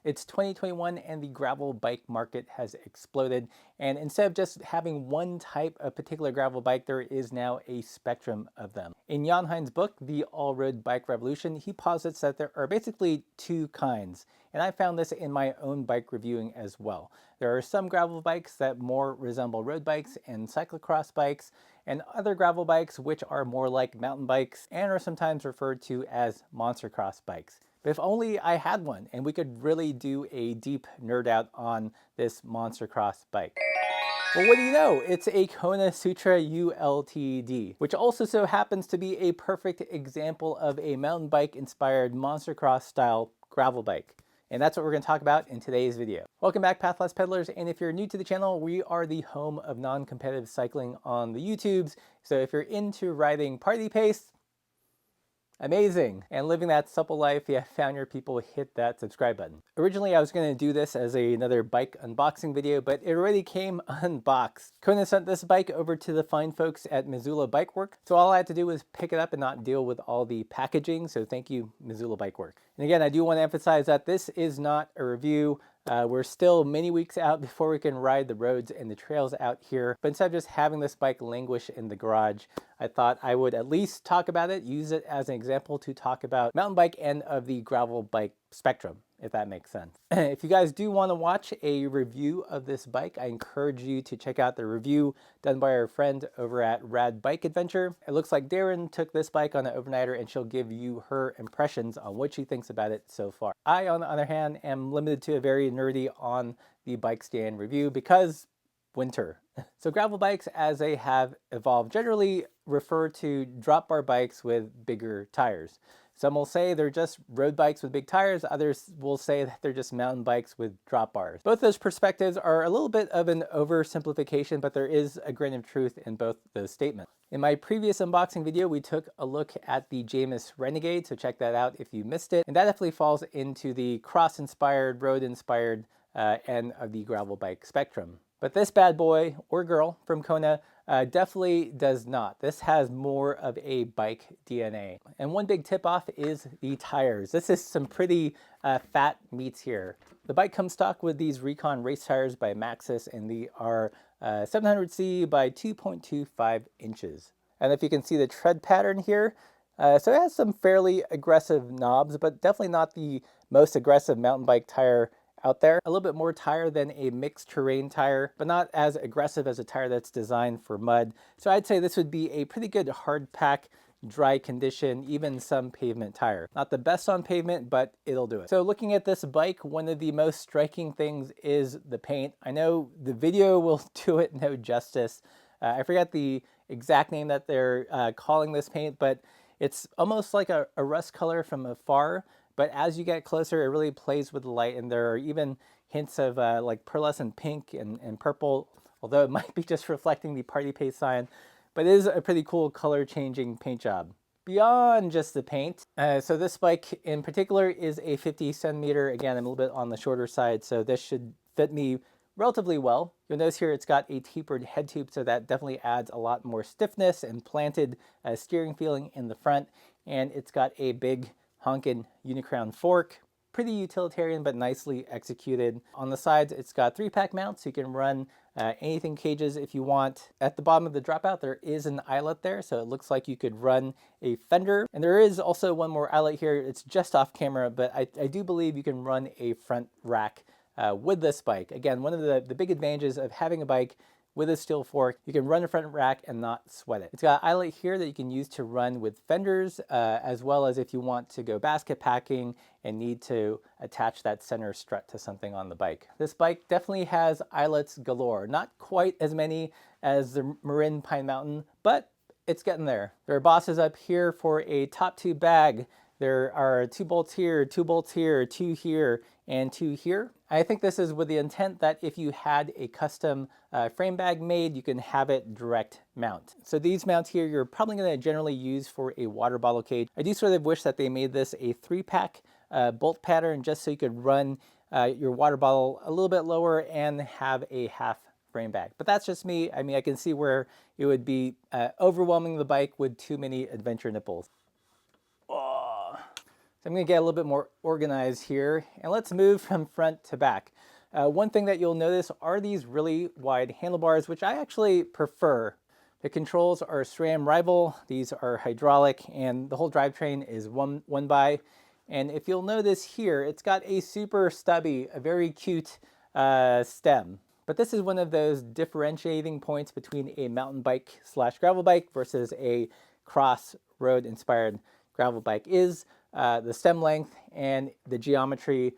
It's 2021 and the gravel bike market has exploded. And instead of just having one type of particular gravel bike, there is now a spectrum of them. In Jan Hein's book, The All-Road Bike Revolution, he posits that there are basically two kinds. And I found this in my own bike reviewing as well. There are some gravel bikes that more resemble road bikes and cyclocross bikes, and other gravel bikes which are more like mountain bikes and are sometimes referred to as monster cross bikes. But if only I had one and we could really do a deep nerd out on this monster cross bike. Well, what do you know? It's a Kona Sutra ULTD, which also so happens to be a perfect example of a mountain bike inspired monster cross style gravel bike. And that's what we're going to talk about in today's video. Welcome back, Pathless Peddlers, and if you're new to the channel, we are the home of non-competitive cycling on the YouTubes. So if you're into riding party pace, amazing. And living that supple life, yeah, found your people, hit that subscribe button. Originally, I was going to do this as another bike unboxing video, but it already came unboxed. Kona sent this bike over to the fine folks at Missoula Bike Work, so all I had to do was pick it up and not deal with all the packaging, so thank you, Missoula Bike Work. And again, I do want to emphasize that this is not a review. We're still many weeks out before we can ride the roads and the trails out here. But instead of just having this bike languish in the garage, I thought I would at least talk about it, use it as an example to talk about mountain bike and of the gravel bike spectrum, if that makes sense. If you guys do want to watch a review of this bike, I encourage you to check out the review done by our friend over at Rad Bike Adventure. It looks like Darren took this bike on an overnighter and she'll give you her impressions on what she thinks about it so far. I, on the other hand, am limited to a very nerdy on the bike stand review because winter. So gravel bikes, as they have evolved, generally refer to drop bar bikes with bigger tires. Some will say they're just road bikes with big tires. Others will say that they're just mountain bikes with drop bars. Both those perspectives are a little bit of an oversimplification, but there is a grain of truth in both those statements. In my previous unboxing video, we took a look at the Jamis Renegade, so check that out if you missed it. And that definitely falls into the cross-inspired, road-inspired end of the gravel bike spectrum. But this bad boy or girl from Kona definitely does not. This has more of a bike DNA. And one big tip off is the tires. This is some pretty fat meats here. The bike comes stock with these Recon race tires by Maxxis, and they are 700C by 2.25 inches. And if you can see the tread pattern here, so it has some fairly aggressive knobs, but definitely not the most aggressive mountain bike tire out there. A little bit more tire than a mixed terrain tire, but not as aggressive as a tire that's designed for mud. So I'd say this would be a pretty good hard pack, dry condition, even some pavement tire. Not the best on pavement, but it'll do it. So looking at this bike, one of the most striking things is the paint. I know the video will do it no justice. I forget the exact name that they're calling this paint, but it's almost like a rust color from afar. But as you get closer, it really plays with the light, and there are even hints of like pearlescent pink and purple, although it might be just reflecting the party pace sign, but it is a pretty cool color changing paint job. Beyond just the paint, so this bike in particular is a 50 centimeter, again, I'm a little bit on the shorter side, so this should fit me relatively well. You'll notice here it's got a tapered head tube, so that definitely adds a lot more stiffness and planted steering feeling in the front, and it's got a big honkin' unicrown fork. Pretty utilitarian, but nicely executed. On the sides, it's got 3-pack mounts, so you can run anything cages if you want. At the bottom of the dropout, there is an eyelet there, so it looks like you could run a fender. And there is also one more eyelet here. It's just off camera, but I do believe you can run a front rack with this bike. Again, one of the big advantages of having a bike with a steel fork, you can run a front rack and not sweat it. It's got an eyelet here that you can use to run with fenders, as well as if you want to go basket packing and need to attach that center strut to something on the bike. This bike definitely has eyelets galore. Not quite as many as the Marin Pine Mountain, but it's getting there. There are bosses up here for a top tube bag. There are 2 bolts here, 2 bolts here, 2 here, and 2 here. I think this is with the intent that if you had a custom frame bag made, you can have it direct mount. So these mounts here, you're probably going to generally use for a water bottle cage. I do sort of wish that they made this a 3-pack bolt pattern, just so you could run your water bottle a little bit lower and have a half frame bag. But that's just me. I mean, I can see where it would be overwhelming the bike with too many adventure nipples. So I'm going to get a little bit more organized here, and let's move from front to back. One thing that you'll notice are these really wide handlebars, which I actually prefer. The controls are SRAM rival, these are hydraulic, and the whole drivetrain is one by. And if you'll notice here, it's got a super stubby, a very cute stem. But this is one of those differentiating points between a mountain bike slash gravel bike versus a cross road inspired gravel bike is the stem length and the geometry,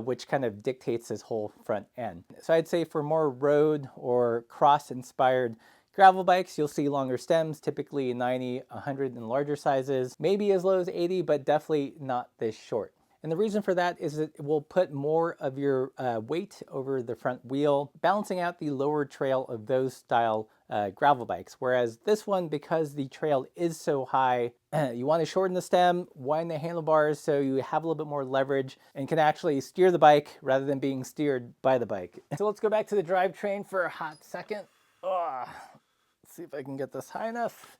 which kind of dictates this whole front end. So I'd say for more road or cross inspired gravel bikes, you'll see longer stems, typically 90, 100 in larger sizes, maybe as low as 80, but definitely not this short. And the reason for that is that it will put more of your weight over the front wheel, balancing out the lower trail of those style gravel bikes. Whereas this one, because the trail is so high, you want to shorten the stem, wind the handlebars so you have a little bit more leverage and can actually steer the bike rather than being steered by the bike. So let's go back to the drivetrain for a hot second. Let's see if I can get this high enough.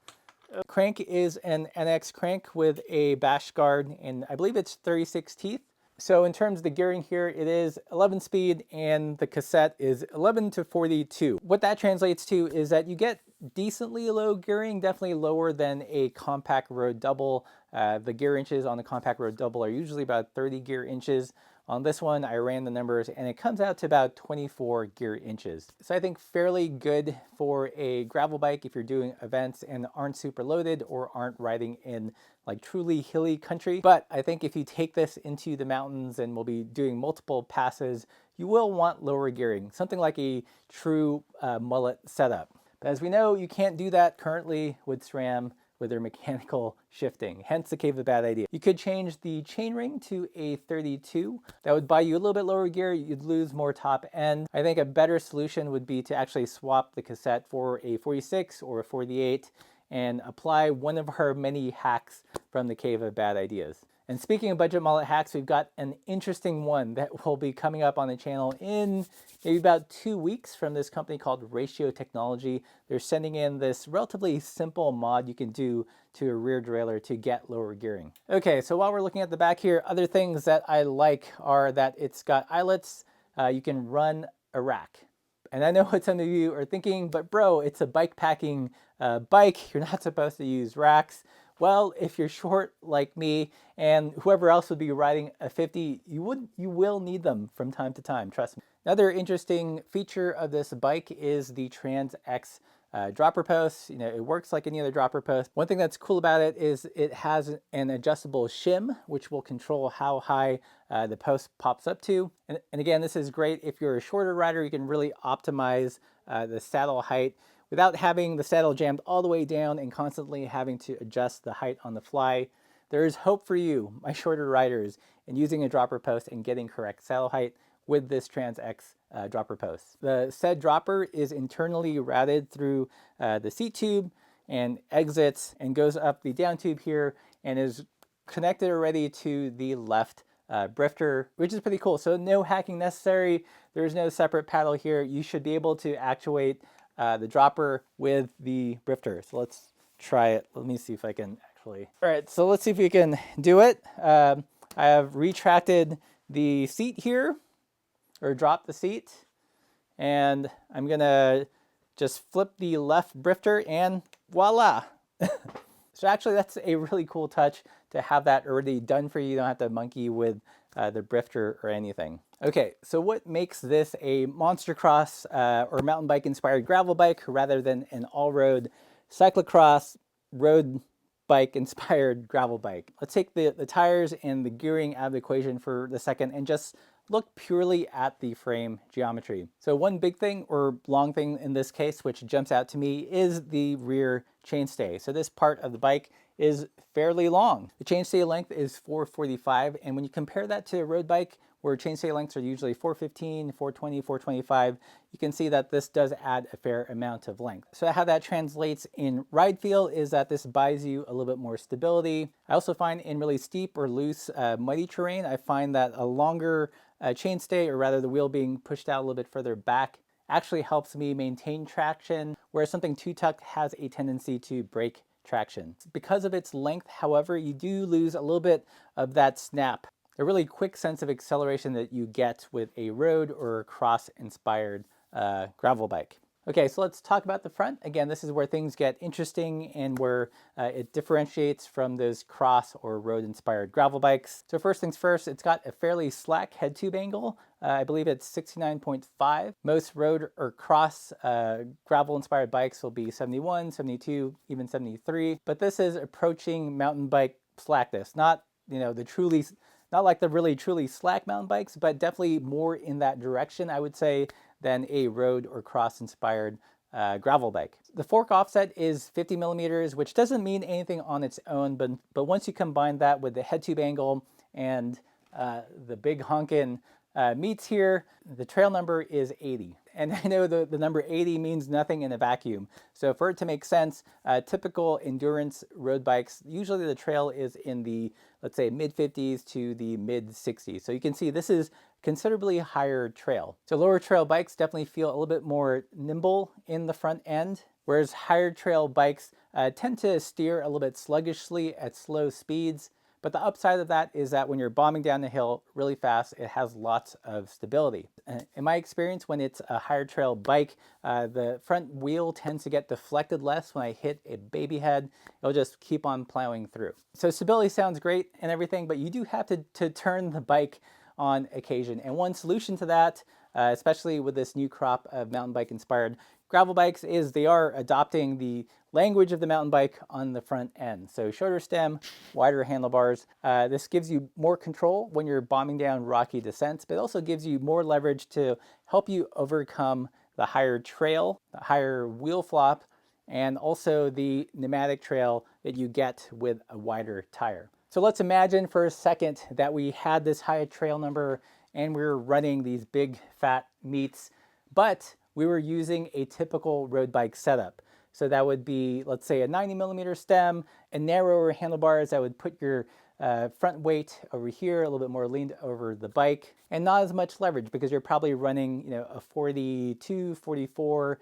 Crank is an NX crank with a bash guard, and I believe it's 36 teeth. So in terms of the gearing here, it is 11 speed and the cassette is 11 to 42. What that translates to is that you get decently low gearing, definitely lower than a compact road double. The gear inches on the compact road double are usually about 30 gear inches. On this one, I ran the numbers and it comes out to about 24 gear inches. So I think fairly good for a gravel bike if you're doing events and aren't super loaded or aren't riding in like truly hilly country. But I think if you take this into the mountains and we'll be doing multiple passes, you will want lower gearing, something like a true mullet setup. But as we know, you can't do that currently with SRAM with their mechanical shifting, hence the cave of bad idea. You could change the chainring to a 32. That would buy you a little bit lower gear, you'd lose more top end. I think a better solution would be to actually swap the cassette for a 46 or a 48 and apply one of our many hacks from the cave of bad ideas. And speaking of budget mullet hacks, we've got an interesting one that will be coming up on the channel in maybe about 2 weeks from this company called Ratio Technology. They're sending in this relatively simple mod you can do to a rear derailleur to get lower gearing. Okay, so while we're looking at the back here, other things that I like are that it's got eyelets. You can run a rack. And I know what some of you are thinking, but bro, it's a bike packing bike. You're not supposed to use racks. Well, if you're short like me and whoever else would be riding a 50, you will need them from time to time, trust me. Another interesting feature of this bike is the Transex dropper post. You know, it works like any other dropper post. One thing that's cool about it is it has an adjustable shim, which will control how high the post pops up to. And again, this is great if you're a shorter rider. You can really optimize the saddle height without having the saddle jammed all the way down and constantly having to adjust the height on the fly. There is hope for you, my shorter riders, in using a dropper post and getting correct saddle height with this Transex dropper post. The said dropper is internally routed through the seat tube and exits and goes up the down tube here and is connected already to the left brifter, which is pretty cool. So no hacking necessary. There's no separate paddle here. You should be able to actuate the dropper with the brifter. So let's try it. Let me see if I can actually. All right, so let's see if we can do it. I have retracted the seat here, or dropped the seat, and I'm gonna just flip the left brifter and voila. So actually that's a really cool touch to have that already done for you. You don't have to monkey with the brifter or anything. Okay, so what makes this a monster cross or mountain bike inspired gravel bike rather than an all-road cyclocross road bike inspired gravel bike? Let's take the tires and the gearing out of the equation for the second and just look purely at the frame geometry. So one big thing or long thing in this case, which jumps out to me, is the rear chainstay. So this part of the bike is fairly long. The chainstay length is 445, and when you compare that to a road bike where chainstay lengths are usually 415, 420, 425, you can see that this does add a fair amount of length. So how that translates in ride feel is that this buys you a little bit more stability. I also find in really steep or loose muddy terrain, I find that a longer chainstay, or rather the wheel being pushed out a little bit further back, actually helps me maintain traction, whereas something too tucked has a tendency to break traction. Because of its length, however, you do lose a little bit of that snap, a really quick sense of acceleration that you get with a road or cross-inspired gravel bike. Okay, so let's talk about the front. Again, this is where things get interesting and where it differentiates from those cross or road-inspired gravel bikes. So first things first, it's got a fairly slack head tube angle. I believe it's 69.5. Most road or cross gravel-inspired bikes will be 71, 72, even 73. But this is approaching mountain bike slackness, not not like the really truly slack mountain bikes, but definitely more in that direction, I would say, than a road or cross inspired gravel bike. The fork offset is 50 millimeters, which doesn't mean anything on its own, but once you combine that with the head tube angle and the big honkin' meets here, the trail number is 80. And I know the number 80 means nothing in a vacuum. So for it to make sense, typical endurance road bikes, usually the trail is in the, let's say, mid 50s to the mid 60s. So you can see this is considerably higher trail. So lower trail bikes definitely feel a little bit more nimble in the front end, whereas higher trail bikes tend to steer a little bit sluggishly at slow speeds. But the upside of that is that when you're bombing down the hill really fast, it has lots of stability. In my experience, when it's a higher trail bike, the front wheel tends to get deflected less when I hit a baby head. It'll just keep on plowing through. So stability sounds great and everything, but you do have to turn the bike on occasion. And one solution to that, especially with this new crop of mountain bike inspired gravel bikes, is they are adopting the language of the mountain bike on the front end. So shorter stem, wider handlebars. This gives you more control when you're bombing down rocky descents, but it also gives you more leverage to help you overcome the higher trail, the higher wheel flop, and also the pneumatic trail that you get with a wider tire. So let's imagine for a second that we had this high trail number and we were running these big fat meets, but we were using a typical road bike setup. So that would be, let's say, a 90 millimeter stem, and narrower handlebars that would put your front weight over here, a little bit more leaned over the bike, and not as much leverage because you're probably running, a 42, 44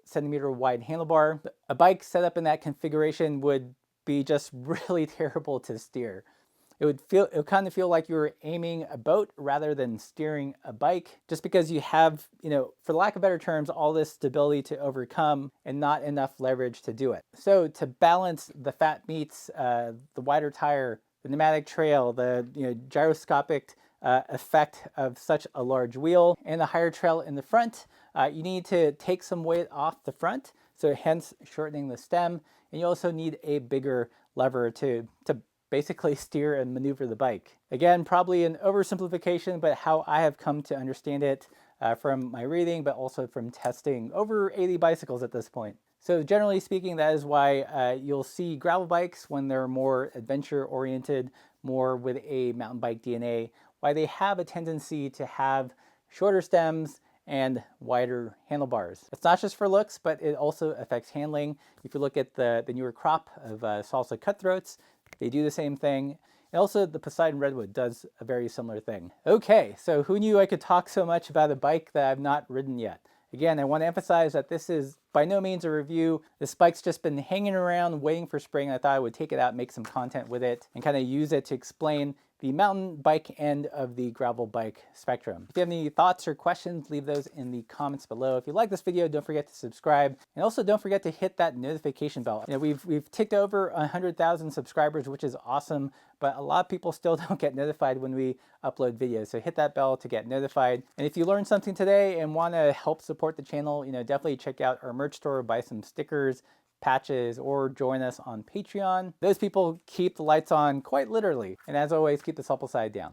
centimeter wide handlebar. A bike set up in that configuration would be just really terrible to steer. It would kind of feel like you were aiming a boat rather than steering a bike, just because you have, for lack of better terms, all this stability to overcome and not enough leverage to do it. So to balance the fat meets, the wider tire, the pneumatic trail, the gyroscopic effect of such a large wheel, and the higher trail in the front, you need to take some weight off the front, so hence shortening the stem, and you also need a bigger lever to basically steer and maneuver the bike. Again, probably an oversimplification, but how I have come to understand it from my reading, but also from testing over 80 bicycles at this point. So generally speaking, that is why you'll see gravel bikes when they're more adventure oriented, more with a mountain bike DNA, why they have a tendency to have shorter stems and wider handlebars. It's not just for looks, but it also affects handling. If you look at the newer crop of salsa cutthroats, they do the same thing. And also the Poseidon Redwood does a very similar thing. Okay, so who knew I could talk so much about a bike that I've not ridden yet? Again, I want to emphasize that this is by no means a review. This bike's just been hanging around waiting for spring. I thought I would take it out, make some content with it, and kind of use it to explain the mountain bike end of the gravel bike spectrum. If you have any thoughts or questions, leave those in the comments below. If you like this video, don't forget to subscribe, and also don't forget to hit that notification bell. We've ticked over 100,000 subscribers, which is awesome, but a lot of people still don't get notified when we upload videos. So hit that bell to get notified. And if you learned something today and want to help support the channel, definitely check out our merch store, buy some stickers, patches, or join us on Patreon. Those people keep the lights on quite literally. And as always, keep the supple side down.